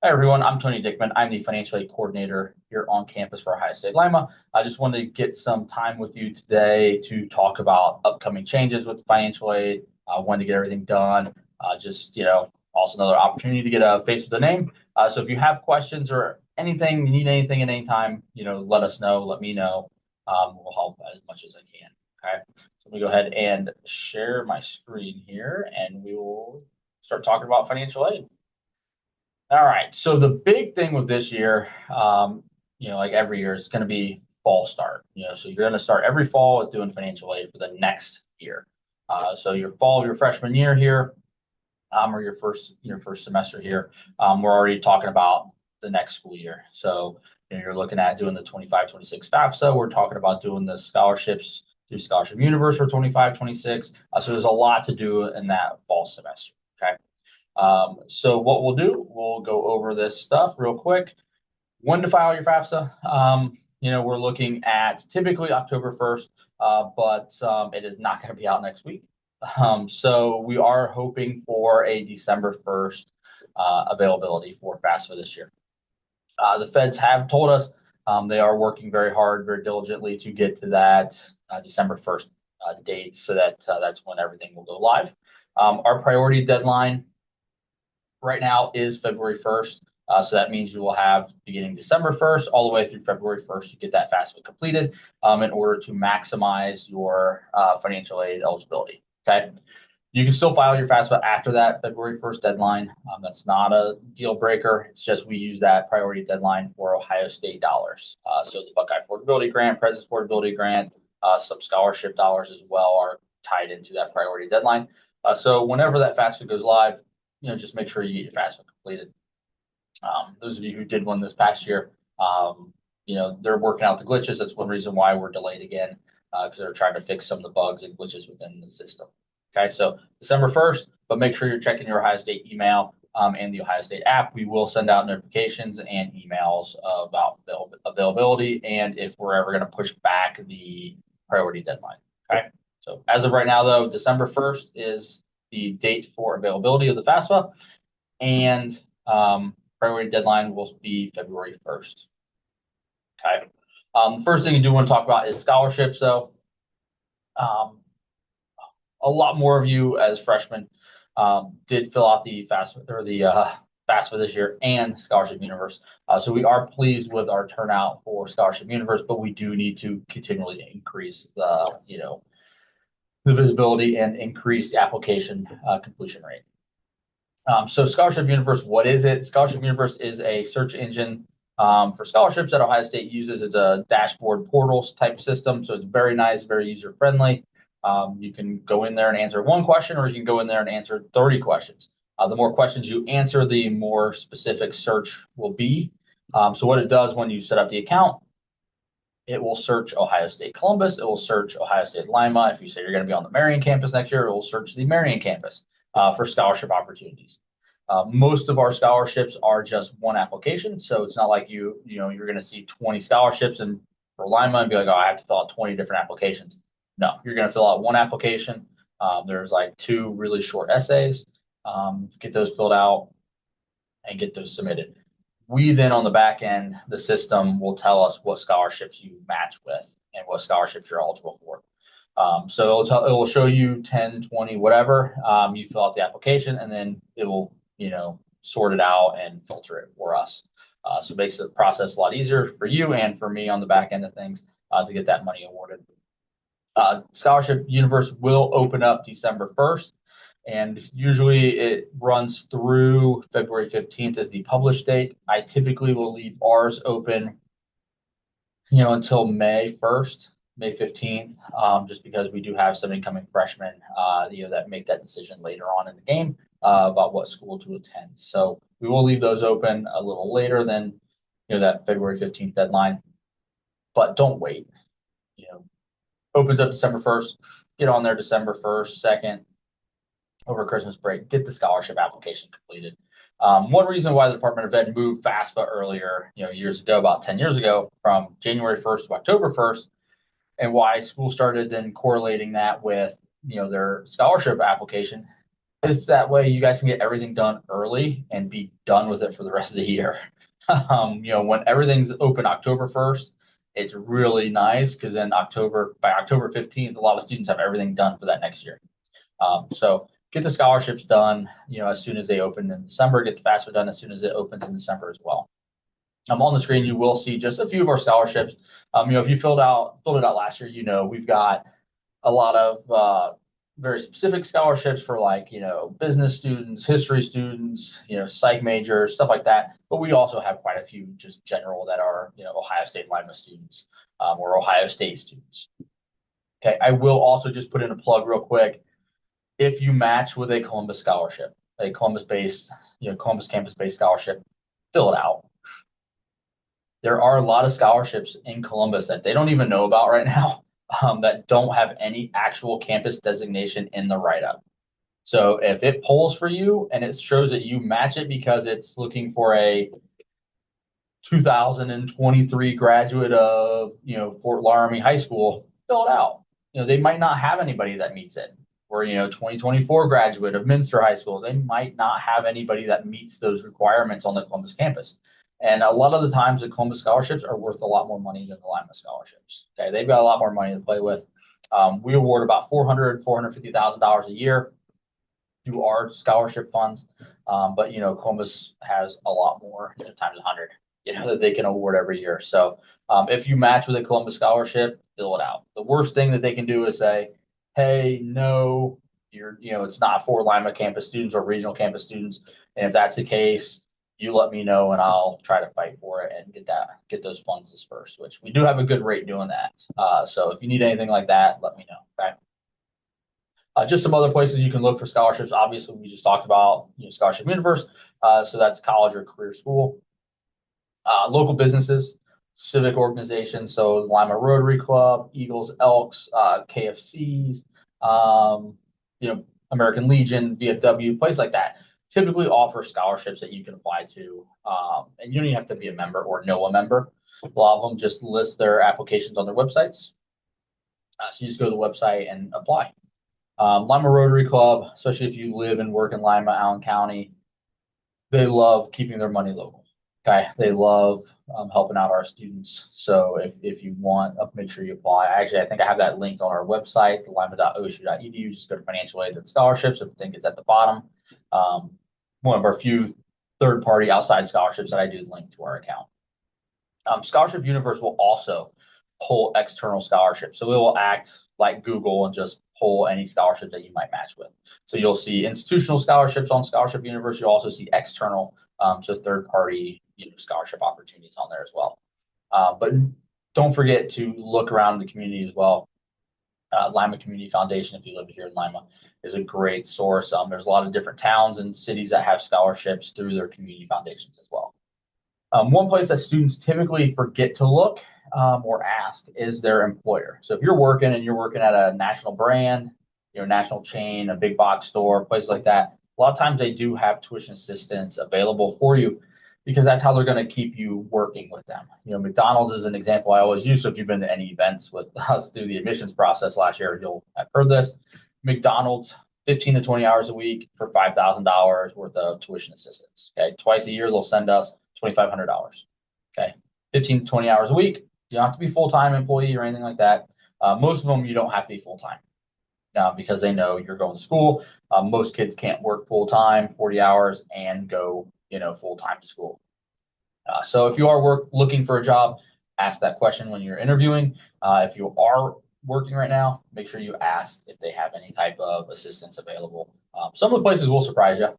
Hi everyone, I'm Tony Dickman. I'm the financial aid coordinator here on campus for Ohio State Lima. I just wanted to get some time with you today to talk about upcoming changes with financial aid. I wanted to get everything done. Also another opportunity to get a face with a name. So if you have questions or anything, you need anything at any time, let us know, let me know. We'll help as much as I can. Okay. So let me go ahead and share my screen here and we will start talking about financial aid. All right. So the big thing with this year, like every year, is going to be fall start. So you're going to start every fall with doing financial aid for the next year. So your fall of your freshman year here, or your first semester here, we're already talking about the next school year. So you're looking at doing the 25-26 FAFSA. We're talking about doing the scholarships through Scholarship Universe for 25-26. So there's a lot to do in that fall semester. Okay. So what we'll do, we'll go over this stuff real quick. When to file your FAFSA? We're looking at typically October 1st, but it is not going to be out next week. So we are hoping for a December 1st availability for FAFSA this year. The feds have told us they are working very hard, very diligently to get to that December 1st date so that that's when everything will go live. Our priority deadline right now is February 1st. So that means you will have beginning December 1st all the way through February 1st to get that FAFSA completed in order to maximize your financial aid eligibility. Okay. You can still file your FAFSA after that February 1st deadline. That's not a deal breaker. It's just we use that priority deadline for Ohio State dollars. So the Buckeye Affordability Grant, President's Affordability Grant, some scholarship dollars as well are tied into that priority deadline. So whenever that FAFSA goes live, just make sure you get your FAFSA completed. Those of you who did one this past year, they're working out the glitches. That's one reason why we're delayed again, because they're trying to fix some of the bugs and glitches within the system. Okay, so December 1st, but make sure you're checking your Ohio State email and the Ohio State app. We will send out notifications and emails about availability and if we're ever going to push back the priority deadline. Okay, so as of right now, though, December 1st is the date for availability of the FAFSA, and priority deadline will be February 1st. Okay. First thing you do want to talk about is scholarships, though. A lot more of you as freshmen did fill out the FAFSA or the FAFSA this year and Scholarship Universe. So we are pleased with our turnout for Scholarship Universe, but we do need to continually increase the visibility and increase the application completion rate. So Scholarship Universe, what is it? Scholarship Universe is a search engine for scholarships that Ohio State uses. It's a dashboard portals type system. So it's very nice, very user friendly. You can go in there and answer one question, or you can go in there and answer 30 questions. The more questions you answer, the more specific search will be. So what it does when you set up the account, it will search Ohio State Columbus. It will search Ohio State Lima. If you say you're going to be on the Marion campus next year, it will search the Marion campus for scholarship opportunities. Most of our scholarships are just one application, so it's not like you're going to see 20 scholarships and for Lima and be like, oh, I have to fill out 20 different applications. No, you're going to fill out one application. There's like two really short essays. Get those filled out and get those submitted. We then on the back end, the system will tell us what scholarships you match with and what scholarships you're eligible for. So it will show you 10, 20, whatever. You fill out the application and then it will, sort it out and filter it for us. So it makes the process a lot easier for you and for me on the back end of things to get that money awarded. Scholarship Universe will open up December 1st. And usually it runs through February 15th as the published date. I typically will leave ours open, until May 1st, May 15th, just because we do have some incoming freshmen, that make that decision later on in the game about what school to attend. So we will leave those open a little later than, that February 15th deadline, but don't wait. Opens up December 1st, get on there December 1st, 2nd, over Christmas break, get the scholarship application completed. One reason why the Department of Ed moved FAFSA earlier, years ago, about 10 years ago, from January 1st to October 1st, and why school started then correlating that with, their scholarship application Just that way you guys can get everything done early and be done with it for the rest of the year. When everything's open October 1st, it's really nice because then by October 15th, a lot of students have everything done for that next year. So get the scholarships done, as soon as they open in December, get the FAFSA done as soon as it opens in December as well. On the screen, you will see just a few of our scholarships. If you filled it out last year, we've got a lot of very specific scholarships for business students, history students, psych majors, stuff like that. But we also have quite a few just general that are, Ohio State Lima students or Ohio State students. Okay, I will also just put in a plug real quick. If you match with a Columbus scholarship, a Columbus-based, Columbus campus-based scholarship, fill it out. There are a lot of scholarships in Columbus that they don't even know about right now that don't have any actual campus designation in the write-up. So if it pulls for you and it shows that you match it because it's looking for a 2023 graduate of, Fort Laramie High School, fill it out. They might not have anybody that meets it. Or, 2024 graduate of Minster High School, they might not have anybody that meets those requirements on the Columbus campus. And a lot of the times the Columbus scholarships are worth a lot more money than the Lima scholarships. Okay, they've got a lot more money to play with. We award about $450,000 a year through our scholarship funds. But Columbus has a lot more, times 100, that they can award every year. So if you match with a Columbus scholarship, fill it out. The worst thing that they can do is say, hey, no, it's not for Lima campus students or regional campus students. And if that's the case, you let me know and I'll try to fight for it and get those funds dispersed, which we do have a good rate doing that. So if you need anything like that, let me know. Okay. Just some other places you can look for scholarships. Obviously, we just talked about Scholarship Universe. So that's college or career school. Local businesses, civic organizations. So Lima Rotary Club, Eagles, Elks, KFCs, American Legion, VFW, place like that. Typically offer scholarships that you can apply to. And you don't even have to be a member or know a member. A lot of them just list their applications on their websites. So you just go to the website and apply. Lima Rotary Club, especially if you live and work in Lima, Allen County, they love keeping their money local. Okay, they love helping out our students. So if you want, make sure you apply. Actually, I think I have that linked on our website, lima.osu.edu. Just go to financial aid and scholarships. I think it's at the bottom. One of our few third-party outside scholarships that I do link to our account. Scholarship Universe will also pull external scholarships. So it will act like Google and just pull any scholarship that you might match with. So you'll see institutional scholarships on Scholarship Universe. You'll also see external, so third-party scholarship opportunities on there as well. But don't forget to look around the community as well. Lima Community Foundation, if you live here in Lima, is a great source. There's a lot of different towns and cities that have scholarships through their community foundations as well. One place that students typically forget to look or ask is their employer. So if you're working at a national brand, national chain, a big box store, place like that, a lot of times they do have tuition assistance available for you because that's how they're going to keep you working with them. McDonald's is an example I always use. So if you've been to any events with us through the admissions process last year, you'll have heard this. McDonald's, 15 to 20 hours a week for $5,000 worth of tuition assistance. Okay, twice a year they'll send us $2,500. Okay, 15 to 20 hours a week. You don't have to be full-time employee or anything like that. Most of them you don't have to be full-time because they know you're going to school. Most kids can't work full-time, 40 hours, and go full-time to school. So if you are looking for a job, ask that question when you're interviewing. If you are working right now, make sure you ask if they have any type of assistance available. Some of the places will surprise you.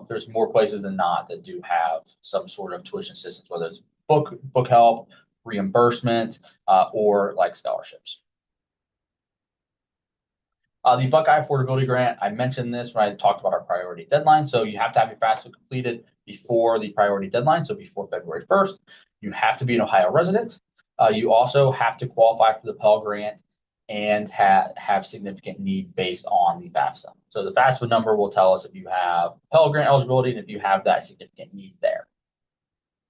There's more places than not that do have some sort of tuition assistance, whether it's book help, reimbursement, or like scholarships. The Buckeye Affordability Grant, I mentioned this when I talked about our priority deadline. So you have to have your FAFSA completed before the priority deadline, so before February 1st. You have to be an Ohio resident. You also have to qualify for the Pell Grant and have significant need based on the FAFSA. So the FAFSA number will tell us if you have Pell Grant eligibility and if you have that significant need there.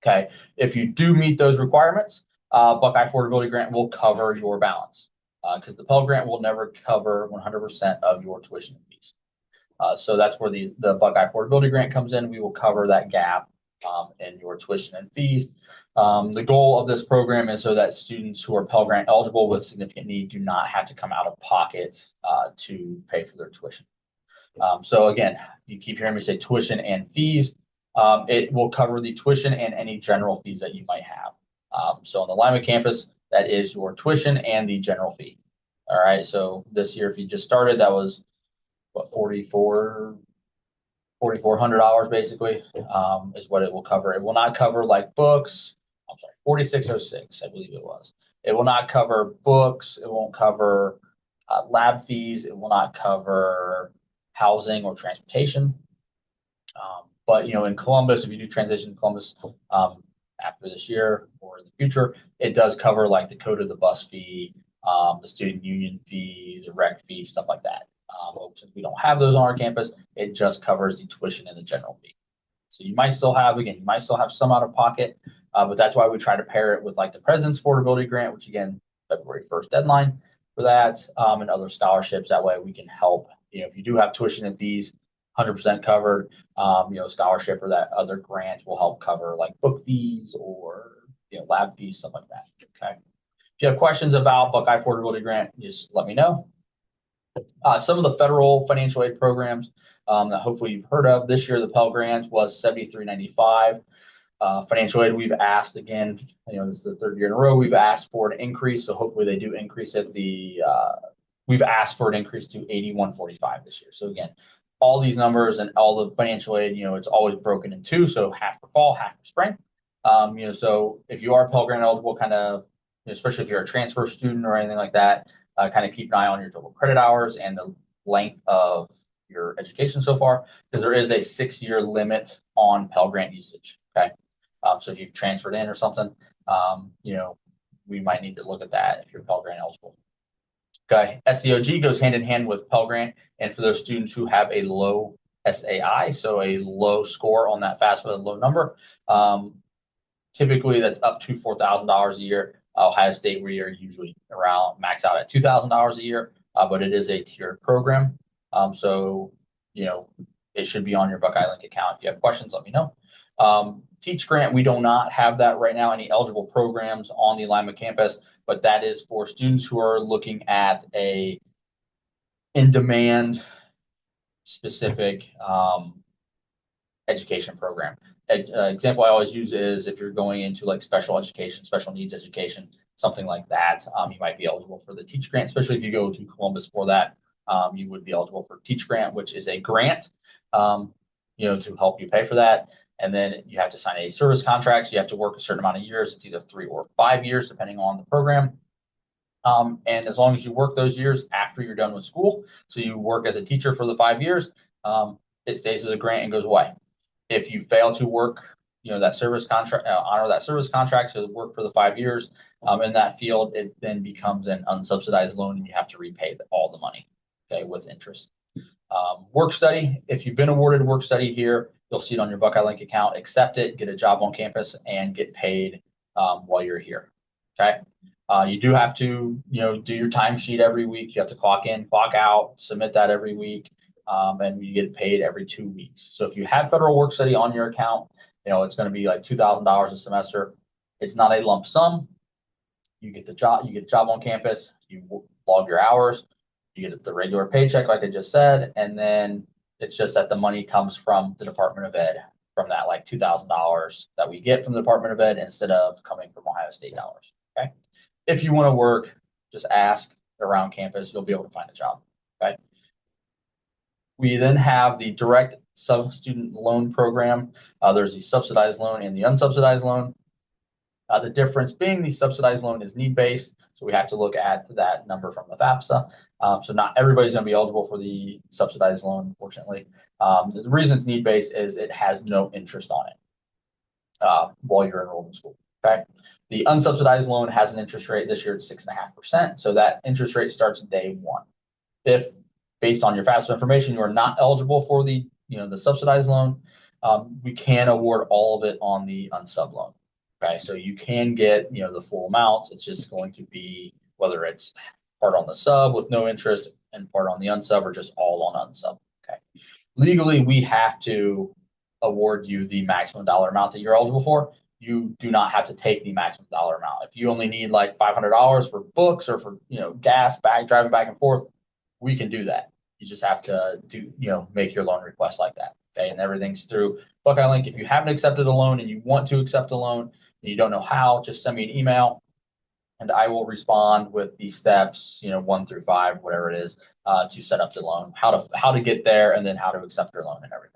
Okay, if you do meet those requirements, Buckeye Affordability Grant will cover your balance because the Pell Grant will never cover 100% of your tuition fees. So that's where the Buckeye Affordability Grant comes in. We will cover that gap in your tuition and fees. The goal of this program is so that students who are Pell Grant eligible with significant need do not have to come out of pocket to pay for their tuition. So again, you keep hearing me say tuition and fees. It will cover the tuition and any general fees that you might have. So on the Lima campus, that is your tuition and the general fee. All right. So this year, if you just started, that was what, $4,400 basically, is what it will cover. It will not cover like books. I'm sorry, 4606, I believe it was. It will not cover books. It won't cover lab fees. It will not cover housing or transportation. But in Columbus, if you do transition to Columbus after this year or in the future, it does cover like the code of the bus fee, the student union fee, the rec fee, stuff like that. Since we don't have those on our campus, it just covers the tuition and the general fee. So you might still have some out of pocket, but that's why we try to pair it with like the President's Affordability Grant, which again, February 1st deadline for that, and other scholarships. That way we can help, if you do have tuition and fees 100% covered, scholarship or that other grant will help cover like book fees or, lab fees, stuff like that. Okay. If you have questions about Buckeye Affordability Grant, just let me know. Some of the federal financial aid programs that hopefully you've heard of this year, the Pell Grant was $73.95. Financial aid, we've asked again, this is the third year in a row, we've asked for an increase. So hopefully they do increase it. We've asked for an increase to $81.45 this year. So again, all these numbers and all the financial aid, it's always broken in two. So half for fall, half for spring. So if you are Pell Grant eligible, kind of, especially if you're a transfer student or anything like that, kind of keep an eye on your total credit hours and the length of your education so far, because there is a 6-year limit on Pell Grant usage. Okay. So if you've transferred in or something, we might need to look at that if you're Pell Grant eligible. Okay. SEOG goes hand in hand with Pell Grant. And for those students who have a low SAI, so a low score on that FAFSA, a low number, typically that's up to $4,000 a year. Ohio State, we are usually around max out at $2,000 a year, but it is a tiered program. So, it should be on your Buckeye Link account. If you have questions, let me know. Teach Grant, we do not have that right now, any eligible programs on the Lima campus, but that is for students who are looking at a in-demand specific education program. Example I always use is if you're going into like special education, special needs education, something like that, you might be eligible for the Teach Grant, especially if you go to Columbus for that. You would be eligible for Teach Grant, which is a grant, to help you pay for that. And then you have to sign a service contract. So you have to work a certain amount of years. It's either 3 or 5 years, depending on the program. And as long as you work those years after you're done with school, so you work as a teacher for the 5 years, it stays as a grant and goes away. If you fail to work, that service contract, honor that service contract, so work for the 5 years in that field, it then becomes an unsubsidized loan and you have to repay all the money, okay, with interest. Work study, if you've been awarded work study here, you'll see it on your Buckeye Link account, accept it, get a job on campus, and get paid while you're here, okay? You do have to, do your timesheet every week. You have to clock in, clock out, submit that every week, and you get paid every 2 weeks. So if you have federal work study on your account, it's going to be like $2,000 a semester. It's not a lump sum. You get the job, you get a job on campus, you log your hours, you get the regular paycheck, like I just said, and then it's just that the money comes from the Department of Ed, from that like $2,000 that we get from the Department of Ed instead of coming from Ohio State dollars. Okay. If you want to work, just ask around campus, you'll be able to find a job. Okay. We then have the direct sub-student loan program. There's the subsidized loan and the unsubsidized loan. The difference being the subsidized loan is need-based, so we have to look at that number from the FAFSA. So not everybody's going to be eligible for the subsidized loan, unfortunately. The reason it's need-based is it has no interest on it while you're enrolled in school. Okay. The unsubsidized loan has an interest rate this year at 6.5%. So that interest rate starts day one. If based on your FAFSA information, you are not eligible for the subsidized loan, we can award all of it on the unsub loan. Okay, so you can get the full amount. It's just going to be whether it's part on the sub with no interest and part on the unsub, or just all on unsub. Okay, legally, we have to award you the maximum dollar amount that you're eligible for. You do not have to take the maximum dollar amount. If you only need like $500 for books or for, gas driving back and forth, we can do that. You just have to make your loan request like that. Okay. And everything's through Buckeye Link. If you haven't accepted a loan and you want to accept a loan and you don't know how, just send me an email and I will respond with the steps, 1 through 5, whatever it is, to set up the loan, how to get there, and then how to accept your loan and everything.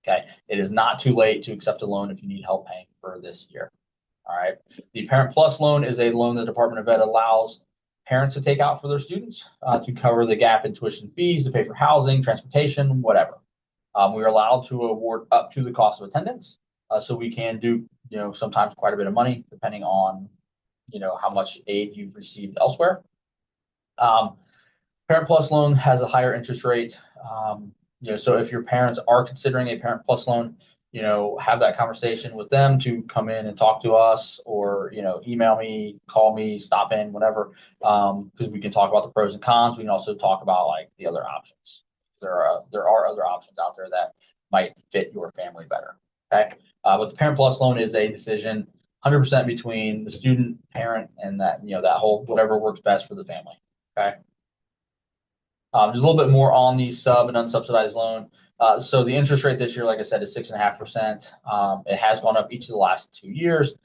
Okay. It is not too late to accept a loan if you need help paying for this year. All right. The Parent Plus loan is a loan the Department of Ed allows parents to take out for their students to cover the gap in tuition fees, to pay for housing, transportation, whatever. We are allowed to award up to the cost of attendance. So we can do, sometimes quite a bit of money depending on, how much aid you've received elsewhere. Parent Plus loan has a higher interest rate. So if your parents are considering a Parent Plus loan, have that conversation with them to come in and talk to us, or, email me, call me, stop in, whatever, because we can talk about the pros and cons. We can also talk about like the other options. There are other options out there that might fit your family better. Okay. But the Parent Plus loan is a decision 100% between the student, parent, and that, that whole whatever works best for the family. Okay. There's a little bit more on the sub and unsubsidized loan. So the interest rate this year, like I said, is 6.5%. It has gone up each of the last 2 years.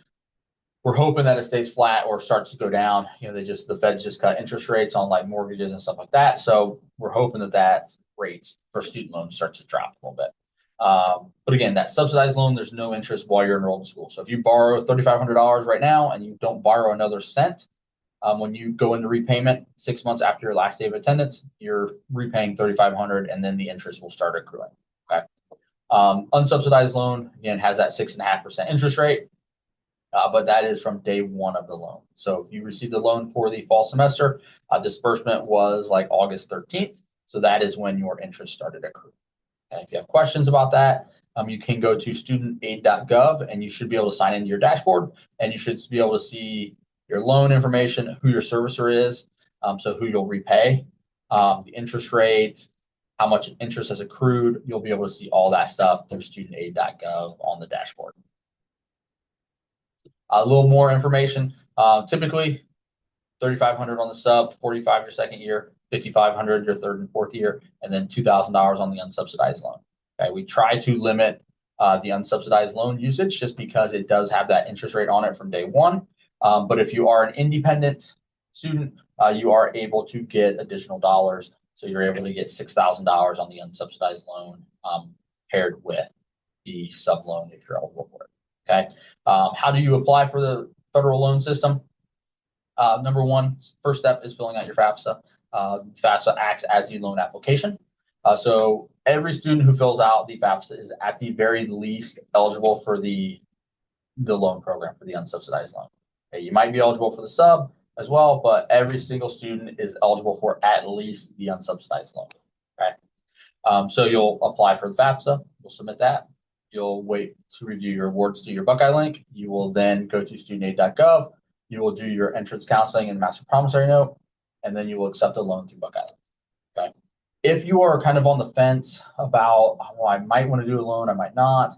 We're hoping that it stays flat or starts to go down. The Feds just cut interest rates on like mortgages and stuff like that. So we're hoping that rates for student loans starts to drop a little bit. But again, that subsidized loan, there's no interest while you're enrolled in school. So if you borrow $3,500 right now and you don't borrow another cent, when you go into repayment 6 months after your last day of attendance, you're repaying $3,500 and then the interest will start accruing. Okay. Unsubsidized loan, again, has that 6.5% interest rate, but that is from day one of the loan. So if you received the loan for the fall semester, disbursement was like August 13th. So that is when your interest started accruing. Okay. If you have questions about that, you can go to studentaid.gov and you should be able to sign into your dashboard, and you should be able to see your loan information, who your servicer is, so who you'll repay, the interest rate, how much interest has accrued. You'll be able to see all that stuff through studentaid.gov on the dashboard. A little more information. Typically, $3,500 on the sub, $4,500 your second year, $5,500 your third and fourth year, and then $2,000 on the unsubsidized loan. Okay, we try to limit the unsubsidized loan usage just because it does have that interest rate on it from day one. But if you are an independent student, you are able to get additional dollars. So you're able to get $6,000 on the unsubsidized loan paired with the sub loan if you're eligible for it. Okay. How do you apply for the federal loan system? Number one, first step is filling out your FAFSA. FAFSA acts as the loan application. So every student who fills out the FAFSA is at the very least eligible for the loan program, for the unsubsidized loan. Okay, you might be eligible for the sub as well, but every single student is eligible for at least the unsubsidized loan. Okay. So you'll apply for the FAFSA, you'll submit that. You'll wait to review your awards through your Buckeye Link. You will then go to studentaid.gov. You will do your entrance counseling and master promissory note, and then you will accept a loan through Buckeye Link. Okay. If you are kind of on the fence about, well, I might want to do a loan, I might not,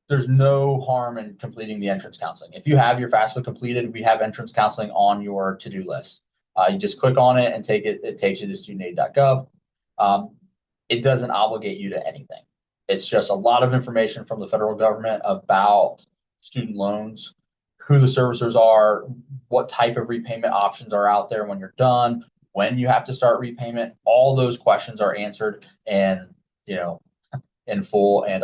there's no harm in completing the entrance counseling. If you have your FAFSA completed, we have entrance counseling on your to-do list. You just click on it and it takes you to studentaid.gov. It doesn't obligate you to anything. It's just a lot of information from the federal government about student loans, who the servicers are, what type of repayment options are out there when you're done, when you have to start repayment. All those questions are answered and, in full and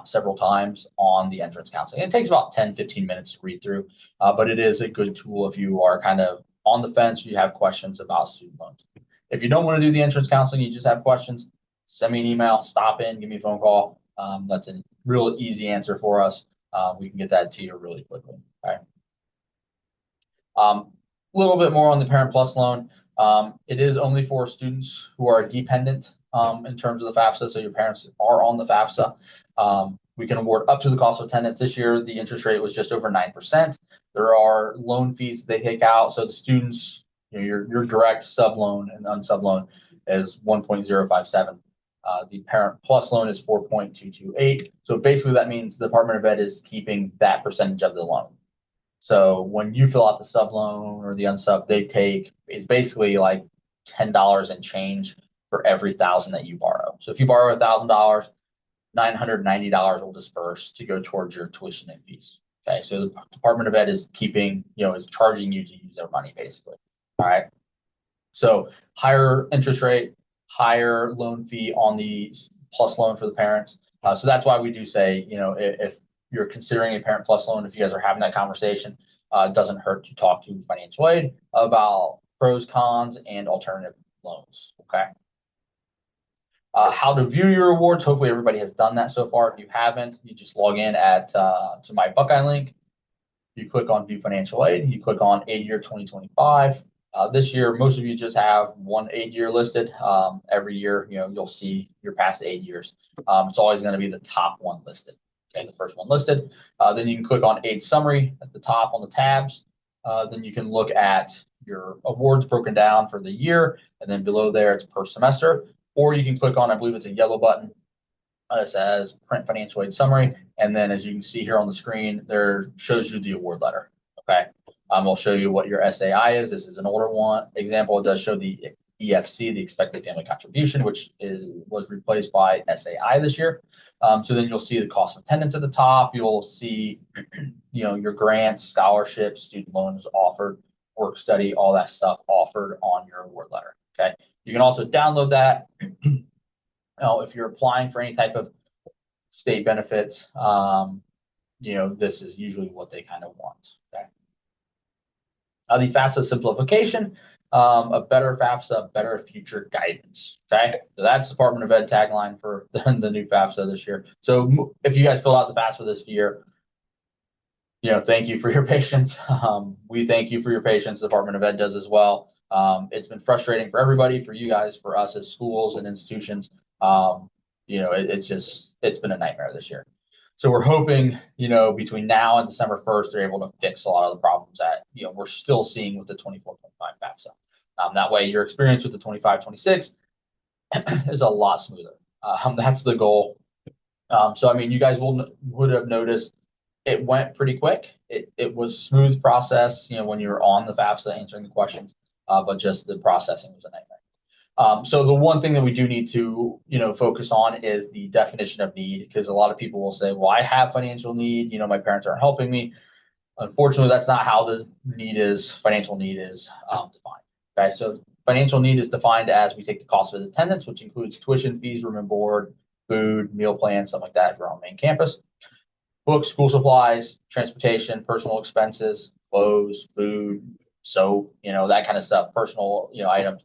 several times on the entrance counseling. It takes about 10-15 minutes to read through, but it is a good tool if you are kind of on the fence or you have questions about student loans. If you don't want to do the entrance counseling, you just have questions, send me an email, stop in, give me a phone call. That's a real easy answer for us. We can get that to you really quickly. Okay. A little bit more on the Parent Plus loan. It is only for students who are dependent in terms of the FAFSA, so your parents are on the FAFSA. We can award up to the cost of attendance. This year, the interest rate was just over 9%. There are loan fees they take out, so the students, your direct sub loan and unsub loan is 1.057. The Parent Plus loan is 4.228. So basically that means the Department of Ed is keeping that percentage of the loan. So when you fill out the sub loan or the unsub, they take, it's basically like $10 and change for every 1,000 that you borrow. So if you borrow $1,000, $990 will disperse to go towards your tuition and fees. Okay, so the Department of Ed is keeping, is charging you to use their money basically. All right. So higher interest rate, higher loan fee on the plus loan for the parents. So that's why we do say, if you're considering a Parent Plus loan, if you guys are having that conversation, it doesn't hurt to talk to financial aid about pros, cons, and alternative loans. Okay. How to view your awards. Hopefully everybody has done that so far. If you haven't, you just log in to my Buckeye link. You click on View Financial Aid. You click on Aid Year 2025. This year, most of you just have one aid year listed. Every year, you'll see your past aid years. It's always going to be the top one listed. Okay, the first one listed. Then you can click on Aid Summary at the top on the tabs. Then you can look at your awards broken down for the year, and then below there it's per semester. Or you can click on, I believe it's a yellow button that says Print Financial Aid Summary, and then as you can see here on the screen, there shows you the award letter. Okay. I'll show you what your SAI is. This is an older one. Example, it does show the EFC, the expected family contribution, which was replaced by SAI this year. So then you'll see the cost of attendance at the top. You'll see, your grants, scholarships, student loans offered, work study, all that stuff offered on your award letter. Okay. You can also download that. If you're applying for any type of state benefits, this is usually what they kind of want. Okay. The FAFSA simplification, a better FAFSA, better future guidance. Okay, so that's Department of Ed tagline for the new FAFSA this year. So if you guys fill out the FAFSA this year, thank you for your patience. We thank you for your patience. The Department of Ed does as well. It's been frustrating for everybody, for you guys, for us as schools and institutions. It's been a nightmare this year. So we're hoping, between now and December 1st, they're able to fix a lot of the problems that, we're still seeing with the 24-25 FAFSA. That way your experience with the 25-26 is a lot smoother. That's the goal. So, you guys would have noticed it went pretty quick. It was smooth process, when you were on the FAFSA answering the questions, but just the processing was a nightmare. So the one thing that we do need to, focus on is the definition of need, because a lot of people will say, well, I have financial need, my parents aren't helping me. Unfortunately, that's not how the financial need is defined. Okay, so financial need is defined as we take the cost of attendance, which includes tuition, fees, room and board, food, meal plans, stuff like that if you're on main campus. Books, school supplies, transportation, personal expenses, clothes, food, soap, that kind of stuff, personal, items.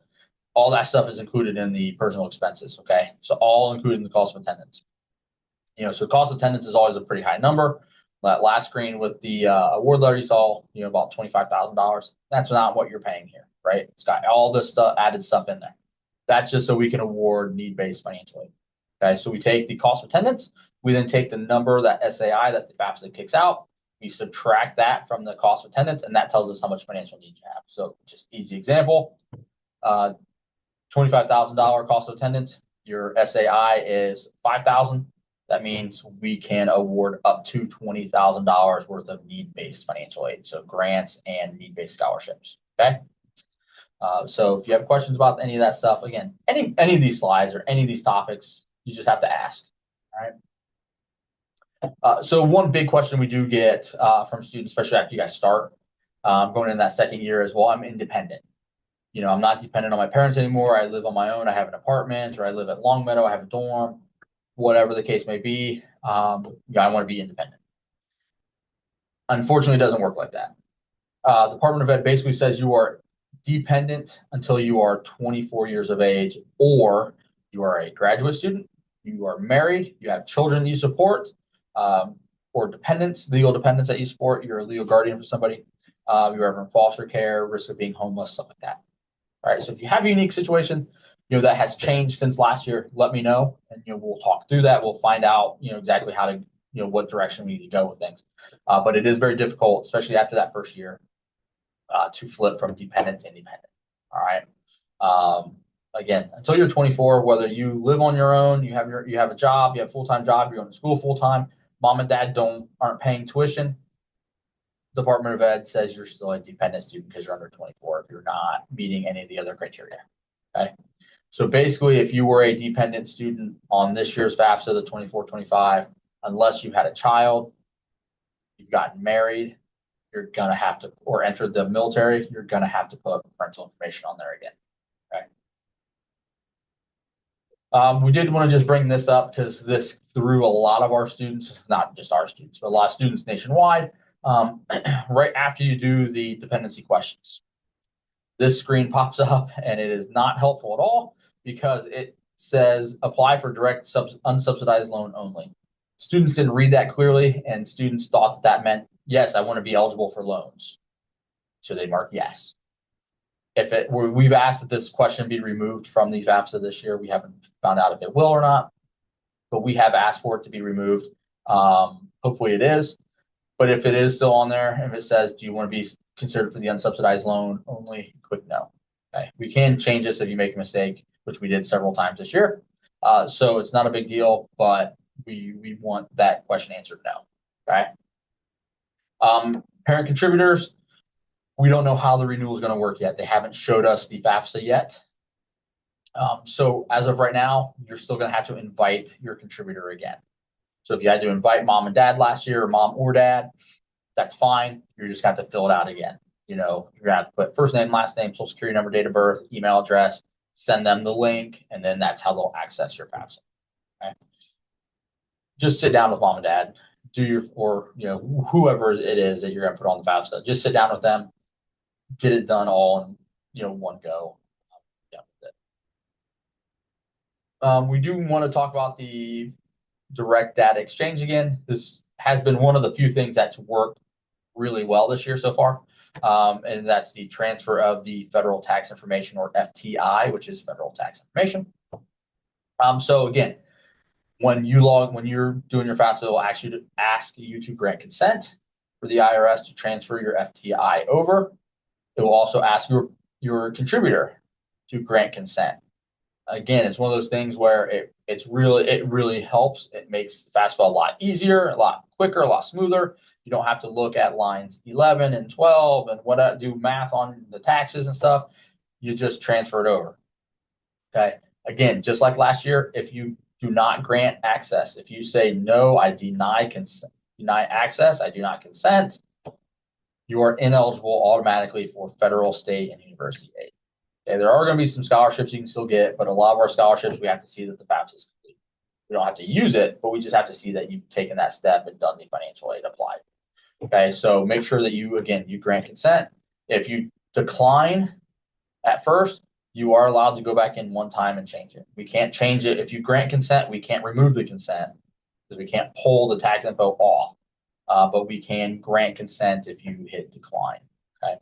All that stuff is included in the personal expenses. Okay, so all included in the cost of attendance. So cost of attendance is always a pretty high number. That last screen with the award letter you saw, about $25,000. That's not what you're paying here, right? It's got all this stuff, added stuff in there. That's just so we can award need-based financial aid. Okay, so we take the cost of attendance. We then take the number, that SAI that the FAFSA kicks out. We subtract that from the cost of attendance, and that tells us how much financial need you have. So just easy example. $25,000 cost of attendance. Your SAI is $5,000. That means we can award up to $20,000 worth of need-based financial aid, so grants and need-based scholarships. Okay. So if you have questions about any of that stuff, again, any of these slides or any of these topics, you just have to ask. All right. So one big question we do get from students, especially after you guys start going in that second year, is, well, I'm independent. I'm not dependent on my parents anymore. I live on my own. I have an apartment, or I live at Longmeadow. I have a dorm, whatever the case may be. I want to be independent. Unfortunately, it doesn't work like that. The Department of Ed basically says you are dependent until you are 24 years of age, or you are a graduate student, you are married, you have children that you support, or dependents, legal dependents that you support. You're a legal guardian for somebody. You're ever in foster care, risk of being homeless, stuff like that. All right, so if you have a unique situation, that has changed since last year, let me know, and we'll talk through that. We'll find out, exactly how to, what direction we need to go with things. But it is very difficult, especially after that first year, to flip from dependent to independent. All right. again, until you're 24, whether you live on your own, you have a job, you have a full-time job, you're going to school full-time, mom and dad aren't paying tuition, Department of Ed says you're still a dependent student because you're under 24 if you're not meeting any of the other criteria. Okay. So basically, if you were a dependent student on this year's FAFSA, the 24-25, unless you had a child, you've gotten married, you're gonna have to, or entered the military, you're gonna have to put parental information on there again. Okay. We did want to just bring this up because this threw a lot of our students, not just our students, but a lot of students nationwide, right after you do the dependency questions. This screen pops up and it is not helpful at all because it says apply for direct unsubsidized loan only. Students didn't read that clearly, and students thought that meant, yes, I want to be eligible for loans. So they mark yes. We've asked that this question be removed from the FAFSA this year. We haven't found out if it will or not, but we have asked for it to be removed. Hopefully it is. But if it is still on there, if it says, do you want to be considered for the unsubsidized loan only, click no. Okay. We can change this if you make a mistake, which we did several times this year. So it's not a big deal, but we want that question answered no. Okay. Parent contributors, we don't know how the renewal is going to work yet. They haven't showed us the FAFSA yet. So as of right now, you're still going to have to invite your contributor again. So if you had to invite mom and dad last year, or mom or dad, that's fine. You're just going to have to fill it out again. You're going to have to put first name, last name, social security number, date of birth, email address, send them the link, and then that's how they'll access your FAFSA. Okay. Just sit down with mom and dad, or whoever it is that you're going to put on the FAFSA. Just sit down with them, get it done all in one go. We do want to talk about the direct data exchange again. This has been one of the few things that's worked really well this year so far. And that's the transfer of the federal tax information, or FTI, which is federal tax information. So again, when you're doing your FAFSA, it will ask you to grant consent for the IRS to transfer your FTI over. It will also ask your contributor to grant consent. Again, it's one of those things where it really helps. It makes FAFSA a lot easier, a lot quicker, a lot smoother. You don't have to look at lines 11 and 12 and do math on the taxes and stuff. You just transfer it over. Okay. Again, just like last year, if you do not grant access, if you say no, I deny access, I do not consent, you are ineligible automatically for federal, state, and university aid. Okay, there are going to be some scholarships you can still get, but a lot of our scholarships, we have to see that the FAFSA is complete. We don't have to use it, but we just have to see that you've taken that step and done the financial aid applied. Okay, so make sure that you grant consent. If you decline at first, you are allowed to go back in one time and change it. We can't change it. If you grant consent, we can't remove the consent because we can't pull the tax info off, but we can grant consent if you hit decline. Okay,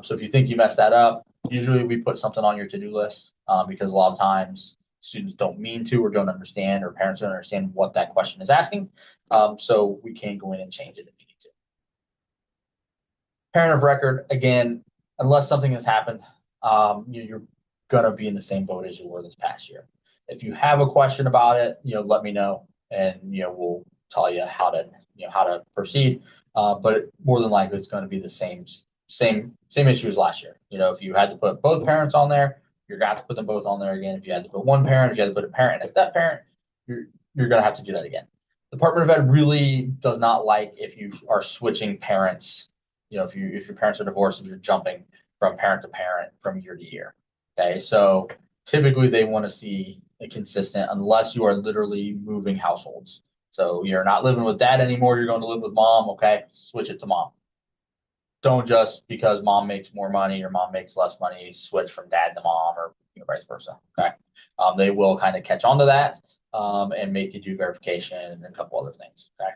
so if you think you messed that up, usually we put something on your to-do list because a lot of times students don't mean to, or don't understand, or parents don't understand what that question is asking. So we can go in and change it if you need to. Parent of record, again, unless something has happened, you're going to be in the same boat as you were this past year. If you have a question about it, let me know, and we'll tell you how to proceed. But more than likely, it's going to be the same issue as last year. If you had to put both parents on there, you're going to have to put them both on there again. If you had to put one parent, if you had to put a parent and a step parent, you're going to have to do that again. The Department of Ed really does not like if you are switching parents. If your parents are divorced, if you're jumping from parent to parent from year to year. Okay, so typically they want to see a consistent, unless you are literally moving households. So you're not living with dad anymore, you're going to live with mom. Okay, switch it to mom. Don't just because mom makes more money or mom makes less money, switch from dad to mom, or vice versa. Okay, they will kind of catch on to that and make you do verification and a couple other things. Okay,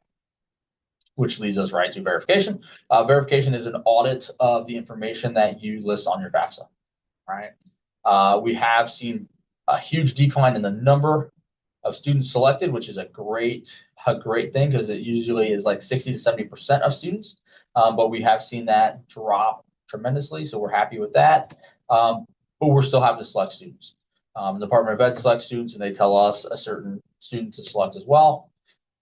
which leads us right to verification. Verification is an audit of the information that you list on your FAFSA. Right? We have seen a huge decline in the number of students selected, which is a great thing because it usually is like 60 to 70% of students. But we have seen that drop tremendously, so we're happy with that. But we're still having to select students. The Department of Ed selects students and they tell us a certain student to select as well.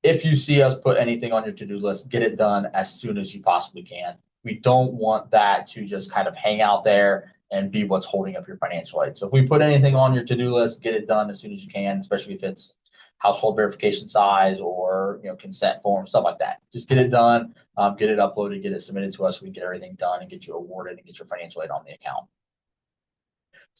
If you see us put anything on your to-do list, get it done as soon as you possibly can. We don't want that to just kind of hang out there and be what's holding up your financial aid. So if we put anything on your to-do list, get it done as soon as you can, especially if it's household verification size or consent form, stuff like that. Just get it done, get it uploaded, get it submitted to us. So we can get everything done and get you awarded and get your financial aid on the account.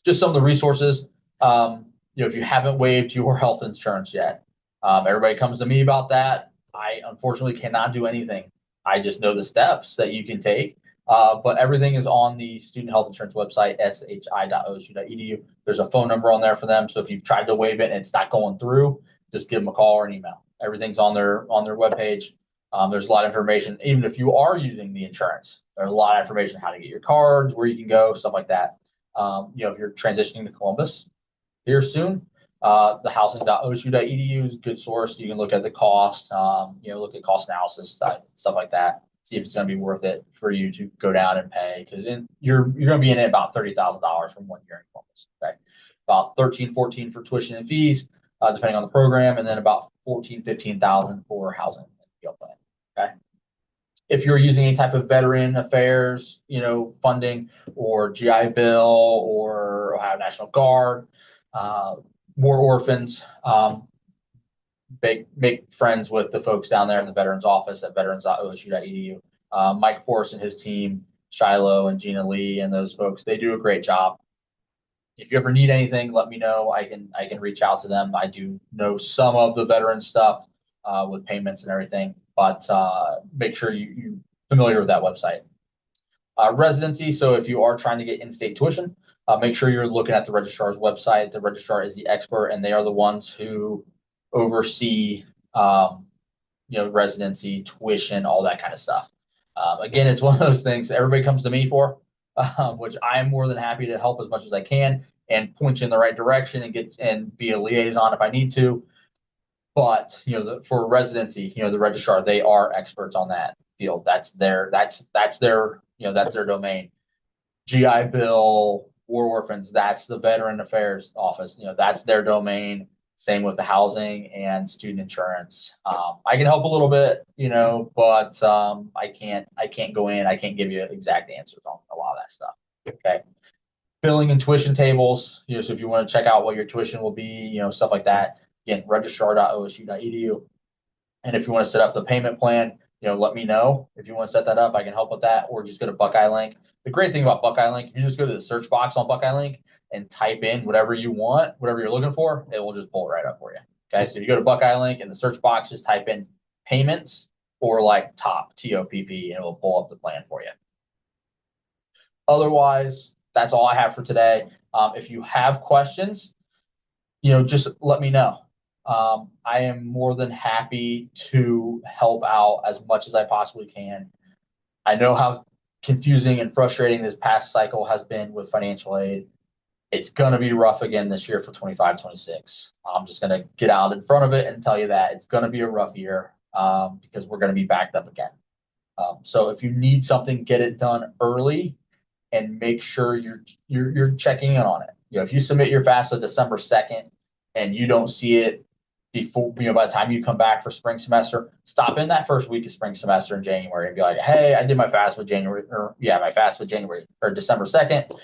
Just some of the resources. If you haven't waived your health insurance yet, everybody comes to me about that. I unfortunately cannot do anything. I just know the steps that you can take. But everything is on the student health insurance website, shi.osu.edu. There's a phone number on there for them. So if you've tried to waive it and it's not going through, just give them a call or an email. Everything's on their webpage. There's a lot of information. Even if you are using the insurance, there's a lot of information how to get your cards, where you can go, stuff like that. If you're transitioning to Columbus here soon, the housing.osu.edu is a good source. You can look at the cost, look at cost analysis, stuff like that. See if it's going to be worth it for you to go down and pay, because you're going to be in it about $30,000 from 1 year in Columbus. Okay, about 13, 14 for tuition and fees, depending on the program, and then about 14, 15,000 for housing and meal plan. Okay. If you're using any type of veteran affairs, funding, or GI Bill or Ohio National Guard, War Orphans, make friends with the folks down there in the Veterans Office at veterans.osu.edu. Mike Forrest and his team, Shiloh and Gina Lee and those folks, they do a great job. If you ever need anything, let me know. I can reach out to them. I do know some of the veteran stuff with payments and everything, but make sure you're familiar with that website. Residency. So if you are trying to get in-state tuition, make sure you're looking at the registrar's website. The registrar is the expert, and they are the ones who oversee, residency, tuition, all that kind of stuff. Again, it's one of those things everybody comes to me for, which I'm more than happy to help as much as I can and point you in the right direction and be a liaison if I need to. But for residency, the registrar, they are experts on that field. That's their domain. GI Bill, War Orphans, that's the Veteran Affairs Office. That's their domain. Same with the housing and student insurance. I can help a little bit, but I can't go in. I can't give you exact answers on a lot of that stuff. Okay. Billing and tuition tables. So if you want to check out what your tuition will be, stuff like that. Again, registrar.osu.edu. And if you want to set up the payment plan, let me know. If you want to set that up, I can help with that, or just go to Buckeye Link. The great thing about Buckeye Link, if you just go to the search box on Buckeye Link and type in whatever you want, whatever you're looking for, it will just pull it right up for you. Okay, so if you go to Buckeye Link in the search box, just type in payments or like TOPP, T-O-P-P, and it will pull up the plan for you. Otherwise, that's all I have for today. If you have questions, just let me know. I am more than happy to help out as much as I possibly can. I know how confusing and frustrating this past cycle has been with financial aid. It's going to be rough again this year for 25-26. I'm just going to get out in front of it and tell you that it's going to be a rough year because we're going to be backed up again. So if you need something, get it done early and make sure you're checking in on it. If you submit your FAFSA December 2nd and you don't see it before, by the time you come back for spring semester, stop in that first week of spring semester in January and be like, hey, I did my FAFSA January or December 2nd.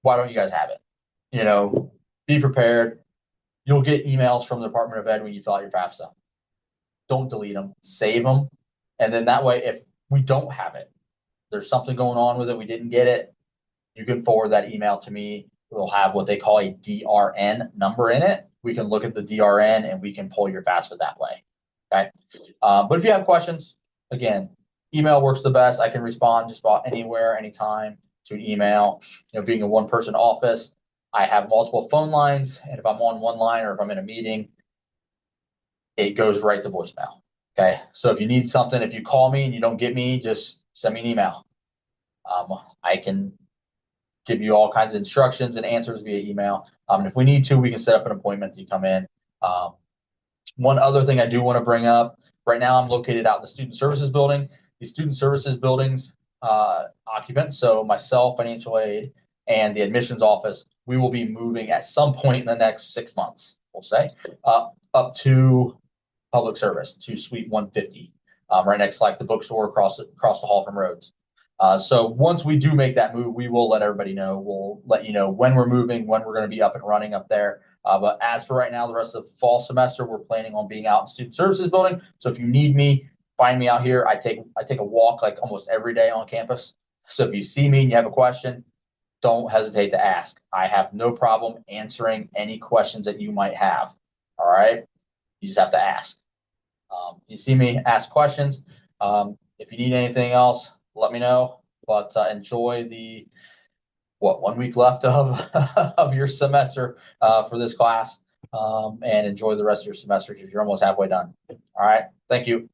Why don't you guys have it? Be prepared. You'll get emails from the Department of Ed when you fill out your FAFSA. Don't delete them, save them. And then that way, if we don't have it, there's something going on with it, we didn't get it, you can forward that email to me. We'll have what they call a DRN number in it. We can look at the DRN and we can pull your FAFSA that way. Okay. But if you have questions, again, email works the best. I can respond just about anywhere, anytime to an email. Being a one-person office, I have multiple phone lines, and if I'm on one line or if I'm in a meeting, it goes right to voicemail. Okay. So if you need something, if you call me and you don't get me, just send me an email. I can give you all kinds of instructions and answers via email. And if we need to, we can set up an appointment to come in. One other thing I do want to bring up, right now I'm located out in the Student Services Building. The Student Services Building's occupants, so myself, financial aid, and the admissions office, we will be moving at some point in the next 6 months, we'll say, up to public service to Suite 150, right next to like the bookstore across the hall from Rhodes. So once we do make that move, we will let everybody know. We'll let you know when we're moving, when we're going to be up and running up there. But as for right now, the rest of the fall semester, we're planning on being out in Student Services Building. So if you need me, find me out here. I take a walk like almost every day on campus. So if you see me and you have a question, don't hesitate to ask. I have no problem answering any questions that you might have. All right. You just have to ask. You see me, ask questions. If you need anything else, let me know. But enjoy the 1 week left of of your semester for this class, and enjoy the rest of your semester because you're almost halfway done. All right. Thank you.